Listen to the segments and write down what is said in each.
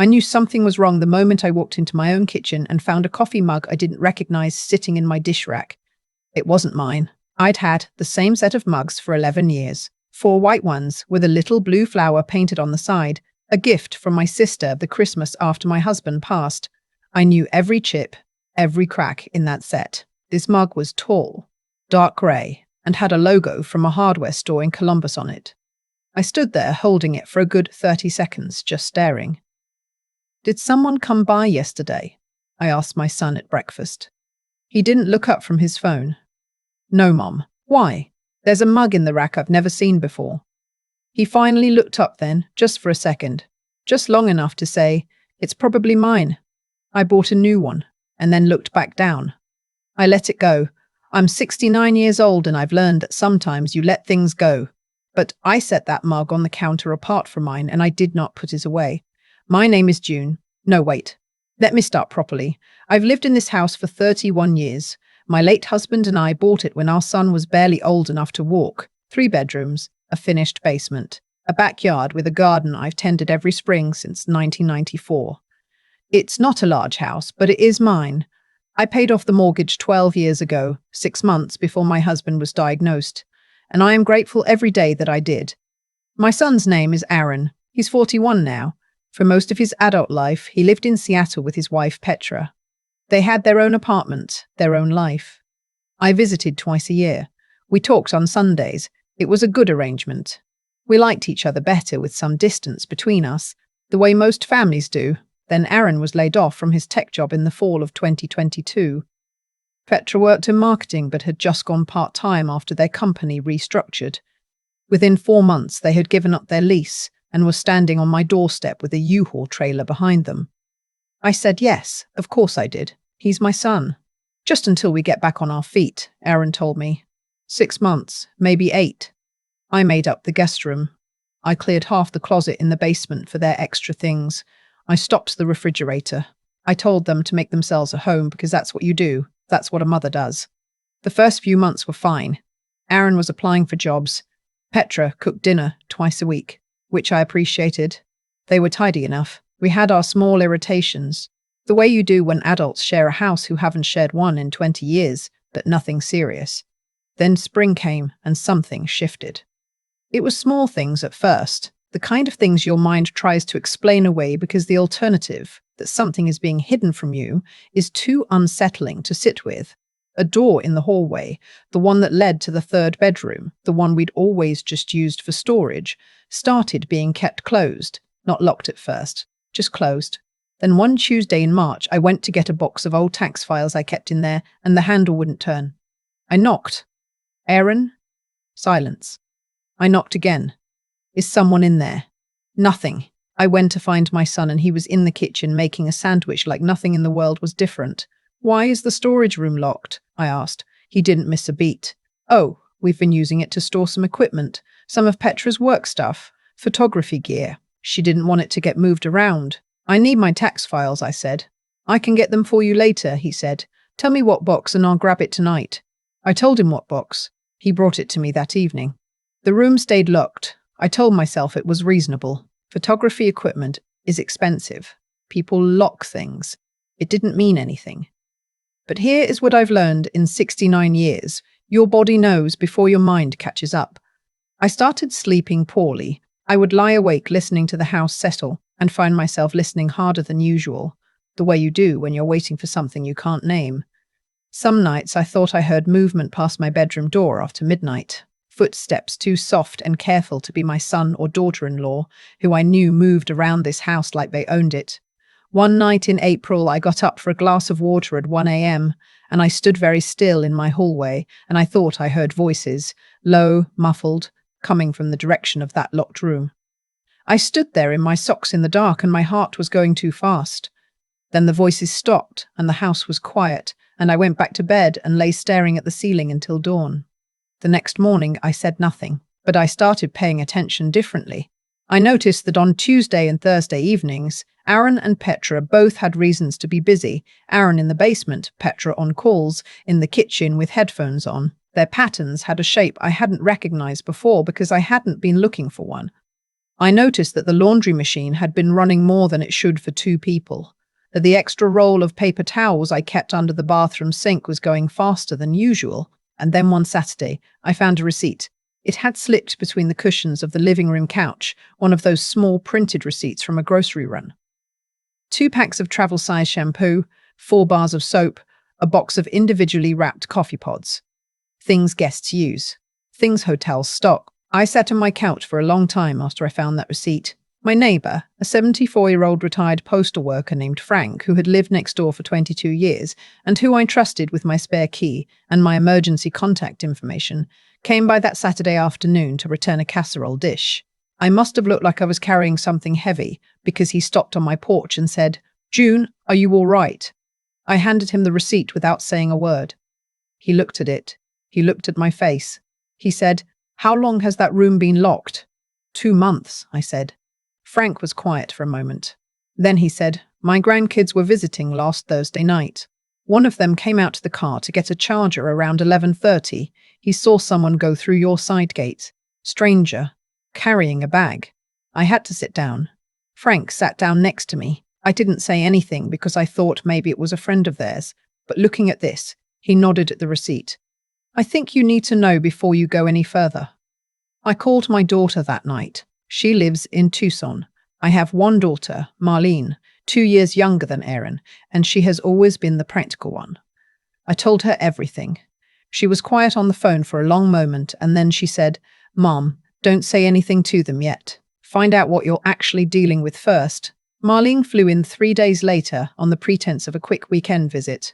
I knew something was wrong the moment I walked into my own kitchen and found a coffee mug I didn't recognize sitting in my dish rack. It wasn't mine. I'd had the same set of mugs for 11 years. 4 white ones with a little blue flower painted on the side, a gift from my sister the Christmas after my husband passed. I knew every chip, every crack in that set. This mug was tall, dark grey, and had a logo from a hardware store in Columbus on it. I stood there holding it for a good 30 seconds, just staring. "Did someone come by yesterday?" I asked my son at breakfast. He didn't look up from his phone. "No, Mom." "Why?" "There's a mug in the rack I've never seen before." He finally looked up then, just for a second, just long enough to say, "It's probably mine. I bought a new one," and then looked back down. I let it go. I'm 69 years old and I've learned that sometimes you let things go. But I set that mug on the counter apart from mine and I did not put it away. My name is June. No, wait. Let me start properly. I've lived in this house for 31 years. My late husband and I bought it when our son was barely old enough to walk. 3 bedrooms, a finished basement, a backyard with a garden I've tended every spring since 1994. It's not a large house, but it is mine. I paid off the mortgage 12 years ago, 6 months before my husband was diagnosed, and I am grateful every day that I did. My son's name is Aaron. He's 41 now. For most of his adult life, he lived in Seattle with his wife Petra. They had their own apartment, their own life. I visited twice a year. We talked on Sundays. It was a good arrangement. We liked each other better with some distance between us, the way most families do. Then Aaron was laid off from his tech job in the fall of 2022. Petra worked in marketing but had just gone part-time after their company restructured. Within 4 months, they had given up their lease and were standing on my doorstep with a U-Haul trailer behind them. I said yes, of course I did. He's my son. Just until we get back on our feet, Aaron told me. 6 months, maybe 8. I made up the guest room. I cleared half the closet in the basement for their extra things. I stopped the refrigerator. I told them to make themselves a home because that's what you do. That's what a mother does. The first few months were fine. Aaron was applying for jobs. Petra cooked dinner twice a week, which I appreciated. They were tidy enough. We had our small irritations, the way you do when adults share a house who haven't shared one in 20 years, but nothing serious. Then spring came and something shifted. It was small things at first, the kind of things your mind tries to explain away because the alternative, that something is being hidden from you, is too unsettling to sit with. A door in the hallway, the one that led to the 3rd bedroom, the one we'd always just used for storage, started being kept closed, not locked at first, just closed. Then one Tuesday in March, I went to get a box of old tax files I kept in there, and the handle wouldn't turn. I knocked. "Aaron?" Silence. I knocked again. "Is someone in there?" Nothing. I went to find my son and he was in the kitchen making a sandwich like nothing in the world was different. "Why is the storage room locked?" I asked. He didn't miss a beat. "Oh, we've been using it to store some equipment, some of Petra's work stuff, photography gear. She didn't want it to get moved around." "I need my tax files," I said. "I can get them for you later," he said. "Tell me what box and I'll grab it tonight." I told him what box. He brought it to me that evening. The room stayed locked. I told myself it was reasonable. Photography equipment is expensive. People lock things. It didn't mean anything. But here is what I've learned in 69 years. Your body knows before your mind catches up. I started sleeping poorly. I would lie awake listening to the house settle and find myself listening harder than usual, the way you do when you're waiting for something you can't name. Some nights I thought I heard movement past my bedroom door after midnight. Footsteps too soft and careful to be my son or daughter-in-law, who I knew moved around this house like they owned it. One night in April, I got up for a glass of water at 1 a.m., and I stood very still in my hallway, and I thought I heard voices, low, muffled, coming from the direction of that locked room. I stood there in my socks in the dark, and my heart was going too fast. Then the voices stopped, and the house was quiet, and I went back to bed and lay staring at the ceiling until dawn. The next morning, I said nothing, but I started paying attention differently. I noticed that on Tuesday and Thursday evenings, Aaron and Petra both had reasons to be busy. Aaron in the basement, Petra on calls, in the kitchen with headphones on. Their patterns had a shape I hadn't recognized before because I hadn't been looking for one. I noticed that the laundry machine had been running more than it should for two people, that the extra roll of paper towels I kept under the bathroom sink was going faster than usual, and then one Saturday, I found a receipt. It had slipped between the cushions of the living room couch, one of those small printed receipts from a grocery run. 2 packs of travel-size shampoo, 4 bars of soap, a box of individually wrapped coffee pods. Things guests use. Things hotels stock. I sat on my couch for a long time after I found that receipt. My neighbour, a 74-year-old retired postal worker named Frank, who had lived next door for 22 years, and who I trusted with my spare key and my emergency contact information, came by that Saturday afternoon to return a casserole dish. I must have looked like I was carrying something heavy, because he stopped on my porch and said, "June, are you all right?" I handed him the receipt without saying a word. He looked at it. He looked at my face. He said, "How long has that room been locked?" 2 months, I said. Frank was quiet for a moment. Then he said, "My grandkids were visiting last Thursday night. One of them came out to the car to get a charger around 11:30. He saw someone go through your side gate. Stranger, carrying a bag." I had to sit down. Frank sat down next to me. I didn't say anything because I thought maybe it was a friend of theirs, but looking at this, he nodded at the receipt. "I think you need to know before you go any further." I called my daughter that night. She lives in Tucson. I have one daughter, Marlene, 2 years younger than Erin, and she has always been the practical one. I told her everything. She was quiet on the phone for a long moment, and then she said, "Mom, don't say anything to them yet. Find out what you're actually dealing with first." Marlene flew in 3 days later on the pretense of a quick weekend visit.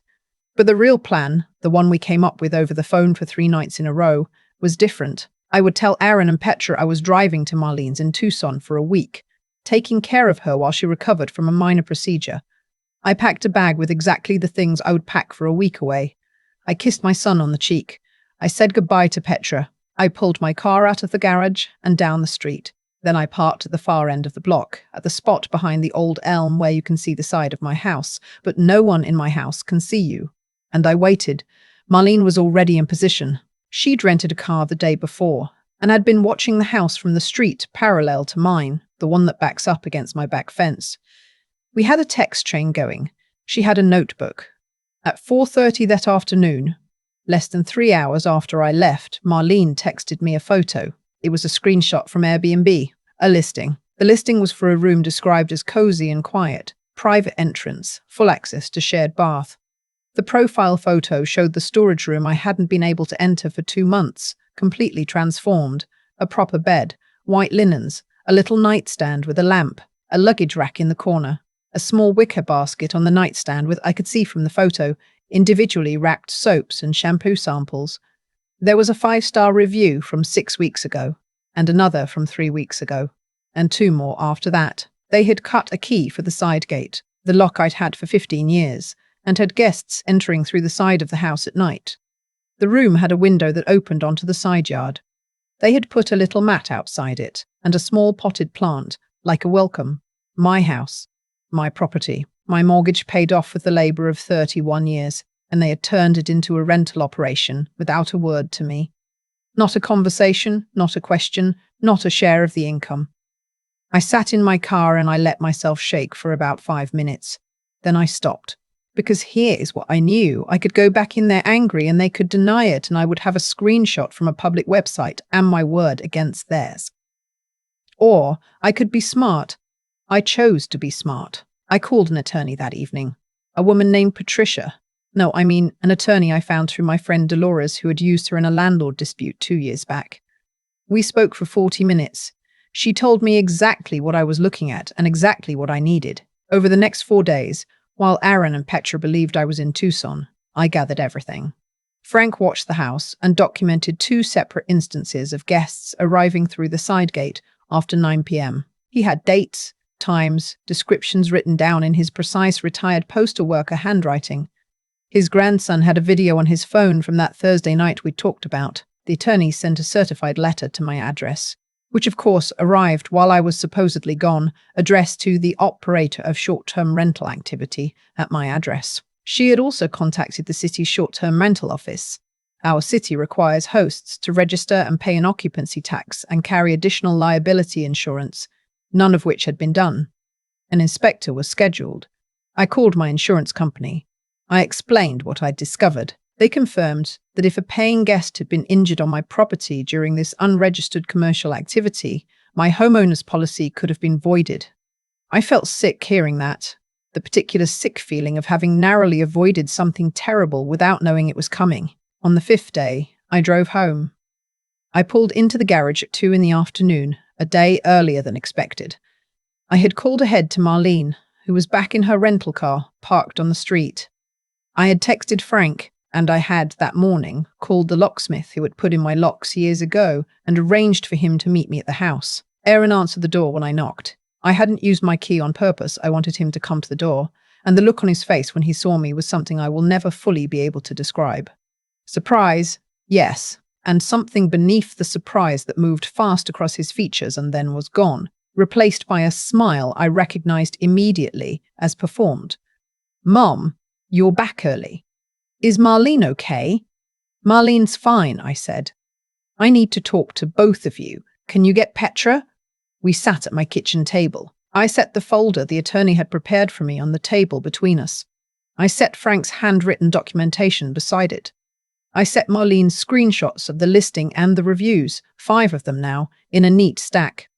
But the real plan, the one we came up with over the phone for 3 nights in a row, was different. I would tell Aaron and Petra I was driving to Marlene's in Tucson for a week, taking care of her while she recovered from a minor procedure. I packed a bag with exactly the things I would pack for a week away. I kissed my son on the cheek. I said goodbye to Petra. I pulled my car out of the garage and down the street. Then I parked at the far end of the block, at the spot behind the old elm where you can see the side of my house, but no one in my house can see you. And I waited. Marlene was already in position. She'd rented a car the day before, and had been watching the house from the street parallel to mine, the one that backs up against my back fence. We had a text chain going. She had a notebook. At 4:30 that afternoon, less than 3 hours after I left, Marlene texted me a photo. It was a screenshot from Airbnb, a listing. The listing was for a room described as cozy and quiet, private entrance, full access to shared bath. The profile photo showed the storage room I hadn't been able to enter for 2 months, completely transformed. A proper bed, white linens, a little nightstand with a lamp, a luggage rack in the corner, a small wicker basket on the nightstand with, I could see from the photo, individually wrapped soaps and shampoo samples. There was a 5-star review from 6 weeks ago, and another from 3 weeks ago, and 2 more after that. They had cut a key for the side gate, the lock I'd had for 15 years, and had guests entering through the side of the house at night. The room had a window that opened onto the side yard. They had put a little mat outside it, and a small potted plant, like a welcome. My house, my property, my mortgage paid off with the labour of 31 years, and they had turned it into a rental operation without a word to me. Not a conversation, not a question, not a share of the income. I sat in my car and I let myself shake for about 5 minutes. Then I stopped. Because here is what I knew. I could go back in there angry and they could deny it, and I would have a screenshot from a public website and my word against theirs. Or I could be smart. I chose to be smart. I called an attorney that evening. A woman named Patricia. No, I mean an attorney I found through my friend Dolores, who had used her in a landlord dispute 2 years back. We spoke for 40 minutes. She told me exactly what I was looking at and exactly what I needed. Over the next 4 days, while Aaron and Petra believed I was in Tucson, I gathered everything. Frank watched the house and documented 2 separate instances of guests arriving through the side gate after 9 p.m. He had dates, times, descriptions written down in his precise retired postal worker handwriting. His grandson had a video on his phone from that Thursday night we talked about. The attorney sent a certified letter to my address, which of course arrived while I was supposedly gone, addressed to the operator of short-term rental activity at my address. She had also contacted the city's short-term rental office. Our city requires hosts to register and pay an occupancy tax and carry additional liability insurance. none of which had been done. An inspector was scheduled. I called my insurance company. I explained what I'd discovered. They confirmed that if a paying guest had been injured on my property during this unregistered commercial activity, my homeowner's policy could have been voided. I felt sick hearing that, the particular sick feeling of having narrowly avoided something terrible without knowing it was coming. On the fifth day, I drove home. I pulled into the garage at 2 in the afternoon, a day earlier than expected. I had called ahead to Marlene, who was back in her rental car, parked on the street. I had texted Frank, and I had, that morning, called the locksmith who had put in my locks years ago and arranged for him to meet me at the house. Aaron answered the door when I knocked. I hadn't used my key on purpose. I wanted him to come to the door, and the look on his face when he saw me was something I will never fully be able to describe. Surprise, yes, and something beneath the surprise that moved fast across his features and then was gone, replaced by a smile I recognized immediately as performed. "Mom, you're back early. Is Marlene okay?" "Marlene's fine," I said. "I need to talk to both of you. Can you get Petra?" We sat at my kitchen table. I set the folder the attorney had prepared for me on the table between us. I set Frank's handwritten documentation beside it. I set Marlene's screenshots of the listing and the reviews, 5 of them now, in a neat stack.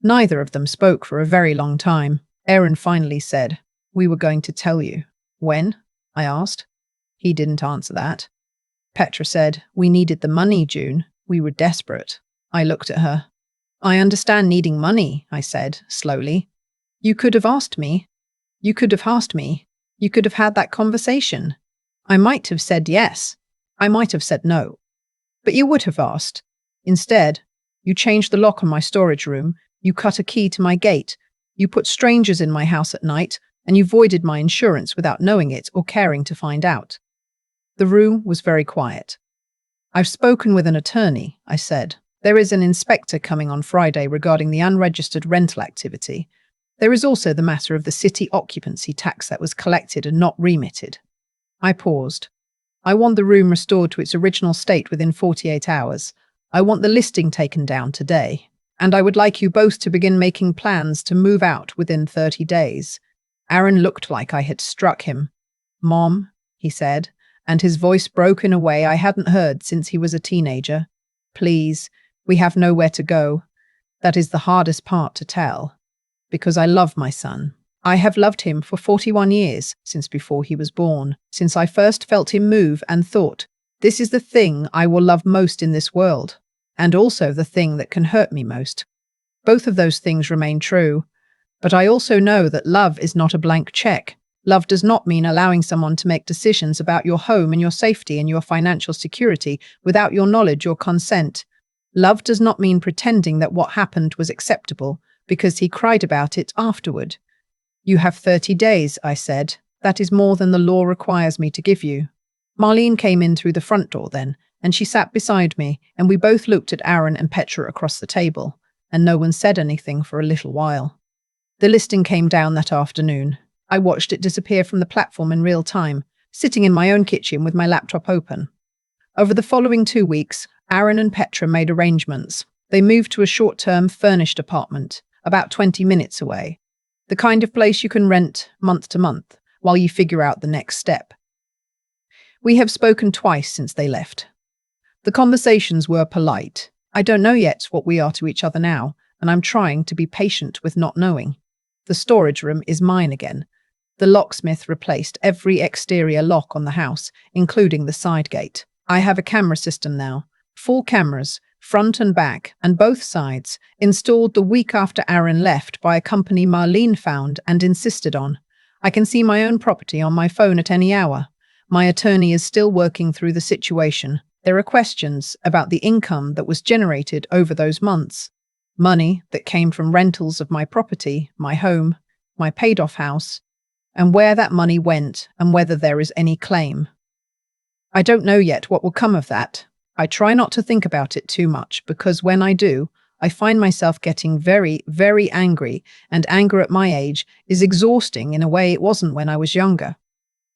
Neither of them spoke for a very long time. Aaron finally said, "We were going to tell you." "When?" I asked. He didn't answer that. Petra said, "We needed the money, June. We were desperate." I looked at her. "I understand needing money," I said, slowly. You could have asked me. You could have asked me. You could have had that conversation. I might have said yes. I might have said no. But you would have asked. Instead, you changed the lock on my storage room, you cut a key to my gate, you put strangers in my house at night, and you voided my insurance without knowing it or caring to find out. The room was very quiet. "I've spoken with an attorney," I said. "There is an inspector coming on Friday regarding the unregistered rental activity. There is also the matter of the city occupancy tax that was collected and not remitted." I paused. "I want the room restored to its original state within 48 hours. I want the listing taken down today. And I would like you both to begin making plans to move out within 30 days. Aaron looked like I had struck him. "Mom," he said, and his voice broke in a way I hadn't heard since he was a teenager. "Please, we have nowhere to go. That is the hardest part to tell. Because I love my son. I have loved him for 41 years, since before he was born, since I first felt him move and thought, this is the thing I will love most in this world, and also the thing that can hurt me most. Both of those things remain true. But I also know that love is not a blank check. Love does not mean allowing someone to make decisions about your home and your safety and your financial security without your knowledge or consent. Love does not mean pretending that what happened was acceptable because he cried about it afterward. You have 30 days, I said. That is more than the law requires me to give you. Marlene came in through the front door then, and she sat beside me, and we both looked at Aaron and Petra across the table, and no one said anything for a little while. The listing came down that afternoon. I watched it disappear from the platform in real time, sitting in my own kitchen with my laptop open. Over the following 2 weeks, Aaron and Petra made arrangements. They moved to a short-term furnished apartment, about 20 minutes away. The kind of place you can rent month to month, while you figure out the next step. We have spoken twice since they left. The conversations were polite. I don't know yet what we are to each other now, and I'm trying to be patient with not knowing. The storage room is mine again. The locksmith replaced every exterior lock on the house, including the side gate. I have a camera system now. 4 cameras, front and back, and both sides, installed the week after Aaron left by a company Marlene found and insisted on. I can see my own property on my phone at any hour. My attorney is still working through the situation. There are questions about the income that was generated over those months. Money that came from rentals of my property, my home, my paid-off house, and where that money went and whether there is any claim. I don't know yet what will come of that. I try not to think about it too much because when I do, I find myself getting very, very angry, and anger at my age is exhausting in a way it wasn't when I was younger.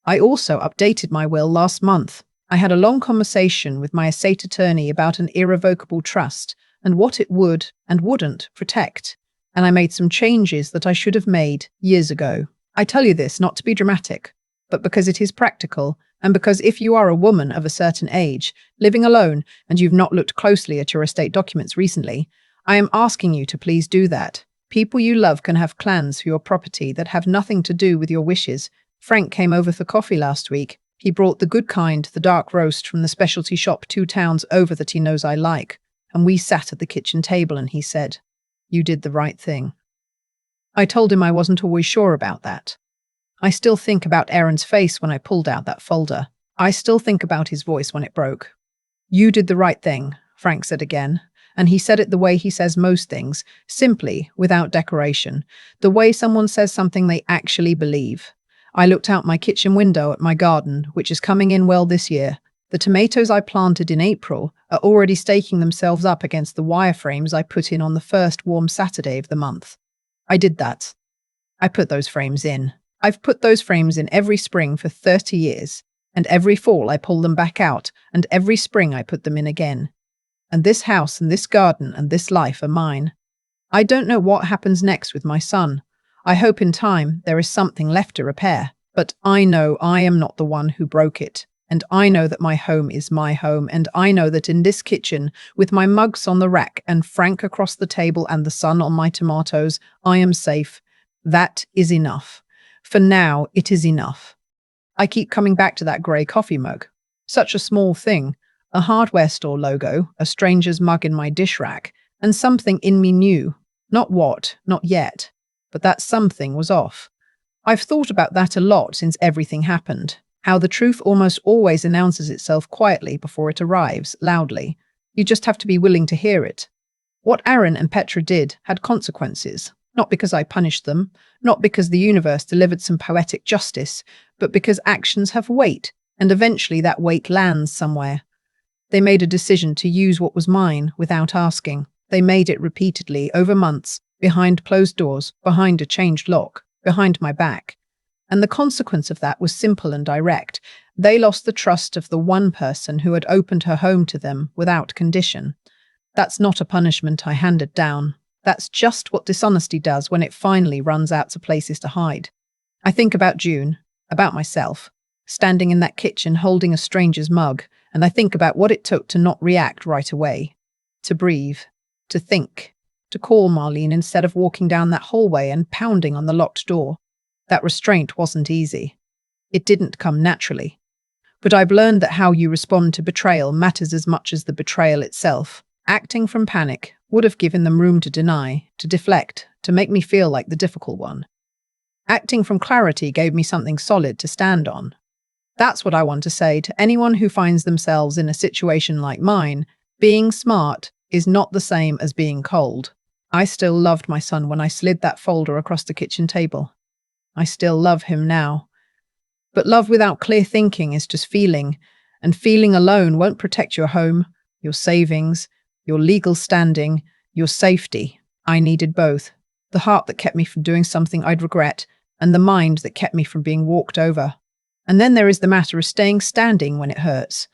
I also updated my will last month. I had a long conversation with my estate attorney about an irrevocable trust and what it would and wouldn't protect. and I made some changes that I should have made years ago. I tell you this not to be dramatic, but because it is practical, and because if you are a woman of a certain age, living alone, and you've not looked closely at your estate documents recently, I am asking you to please do that. People you love can have plans for your property that have nothing to do with your wishes. Frank came over for coffee last week. He brought the good kind, the dark roast from the specialty shop 2 towns over that he knows I like, and we sat at the kitchen table and he said, "You did the right thing." I told him I wasn't always sure about that. I still think about Aaron's face when I pulled out that folder. I still think about his voice when it broke. "You did the right thing," Frank said again, and he said it the way he says most things, simply, without decoration, the way someone says something they actually believe. I looked out my kitchen window at my garden, which is coming in well this year. The tomatoes I planted in April are already staking themselves up against the wireframes I put in on the first warm Saturday of the month. I did that. I put those frames in. I've put those frames in every spring for 30 years, and every fall I pull them back out, and every spring I put them in again. And this house and this garden and this life are mine. I don't know what happens next with my son. I hope in time there is something left to repair, but I know I am not the one who broke it. And I know that my home is my home, and I know that in this kitchen, with my mugs on the rack and Frank across the table and the sun on my tomatoes, I am safe. That is enough. For now, it is enough. I keep coming back to that grey coffee mug. Such a small thing. A hardware store logo, a stranger's mug in my dish rack, and something in me knew. Not what, not yet, but that something was off. I've thought about that a lot since everything happened. How the truth almost always announces itself quietly before it arrives, loudly. You just have to be willing to hear it. What Aaron and Petra did had consequences. Not because I punished them, not because the universe delivered some poetic justice, but because actions have weight, and eventually that weight lands somewhere. They made a decision to use what was mine without asking. They made it repeatedly, over months, behind closed doors, behind a changed lock, behind my back. And the consequence of that was simple and direct. They lost the trust of the one person who had opened her home to them without condition. That's not a punishment I handed down. That's just what dishonesty does when it finally runs out to places to hide. I think about June, about myself, standing in that kitchen holding a stranger's mug, and I think about what it took to not react right away, to breathe, to think, to call Marlene instead of walking down that hallway and pounding on the locked door. That restraint wasn't easy. It didn't come naturally. But I've learned that how you respond to betrayal matters as much as the betrayal itself. Acting from panic would have given them room to deny, to deflect, to make me feel like the difficult one. Acting from clarity gave me something solid to stand on. That's what I want to say to anyone who finds themselves in a situation like mine. Being smart is not the same as being cold. I still loved my son when I slid that folder across the kitchen table. I still love him now. But love without clear thinking is just feeling, and feeling alone won't protect your home, your savings, your legal standing, your safety. I needed both. The heart that kept me from doing something I'd regret, and the mind that kept me from being walked over. And then there is the matter of staying standing when it hurts.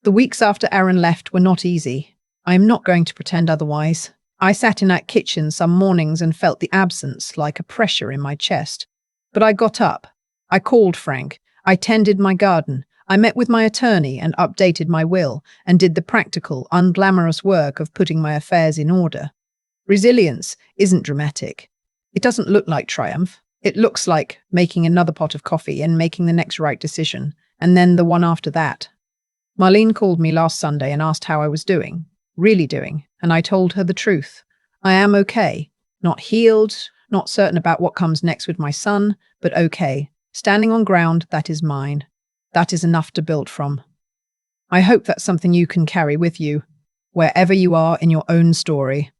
The weeks after Aaron left were not easy. I am not going to pretend otherwise. I sat in that kitchen some mornings and felt the absence like a pressure in my chest. But I got up. I called Frank. I tended my garden. I met with my attorney and updated my will and did the practical, unglamorous work of putting my affairs in order. Resilience isn't dramatic. It doesn't look like triumph. It looks like making another pot of coffee and making the next right decision, and then the one after that. Marlene called me last Sunday and asked how I was doing, really doing, and I told her the truth. I am okay. Not healed, not certain about what comes next with my son, but okay. Standing on ground that is mine. That is enough to build from. I hope that's something you can carry with you, wherever you are in your own story.